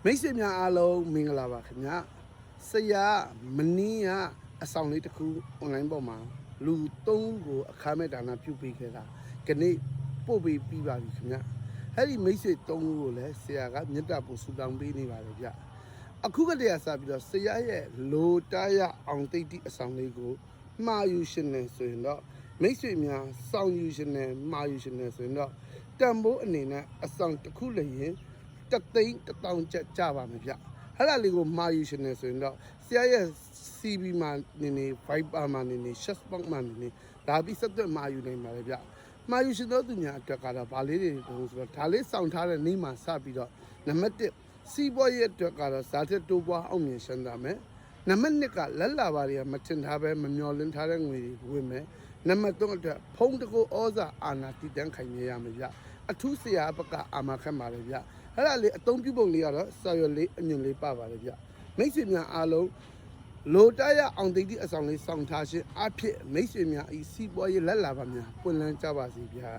မိတ်ဆွေများအားလုံးမင်္ဂလာပါခင်ဗျာဆရာမနီးကအဆောင်လေးတစ်ခု online ပေါ်မှာလူ3ဦးကိုအခါမဲ့ဒါနပြုပေးခဲ့တာခဏပို့ပေးပြီးပါပြီခင်ဗျာအဲ့ဒီမိတ်ဆွေ3ဦးကိုလည်းဆရာကမြတ်တာပို့ဆူတောင်းပေးနေပါတယ်ဗျအခုကတည်းကစပြီးတော့ဆရာရဲ့လိုတားရအောင်တိတ်တိအဆောင်လေးကိုမှားယူရှင်နေဆိုရင်တော့မိတ်ဆွေများစောင့်ယူရှင်နေမှားယူရှင်နေဆိုရင်တော့တန်ဖိုးအနေနဲ့အဆောင်တစ်ခုလည်းရင်တသိန်း1000ကျပ်ကြပါမယ်ဗျအဲ့ဒါလေးကိုမှားယူရှင်နေဆိုရင်တော့ဆရာရဲ့ CB မှာနေ Viber မှာနေ Shopbox မှာနေဒါပြီးဆက်သွယ်မှာယူနိုင်ပါလေဗျမှာယူရှင်တို့သူများအတွက်ကတော့ဗာလေးတွေတုံးဆိုတော့ဒါလေးစောင့်ထားတဲ့နေ့မှာစပြီးတော့နံပါတ်1စီးပွားရေးအတွက်ကတော့ဇာတ်တိုးပွားအောင်မြင်ရှင်းတာမယ်နံပါတ်2ကလက်လာပါတွေကမထင်ထားပဲမမျောလင်းထားတဲ့ငွေတွေဝင်မယ်နံပါတ်3အတွက်ဖုံးတကူဩဇာအာဏာတည်တံ့ခိုင်မြဲရမယ်ဗျအထူးဆရာဘက်ကအာမခတ်ပါလေဗျအဲ့ဒါလေးအသုံးပြုပုံလေးကတော့စာရွက်လေးအမြင်လေးပါပါလေဗျမိတ်ဆွေများအားလုံးလိုတရအောင်တိတ်တိအဆောင်လေးစောင့်ထားခြင်းအဖြစ်မိတ်ဆွေများဤစီးပွားရေးလက်လာပါများပွင့်လန်းကြပါစေဗျာ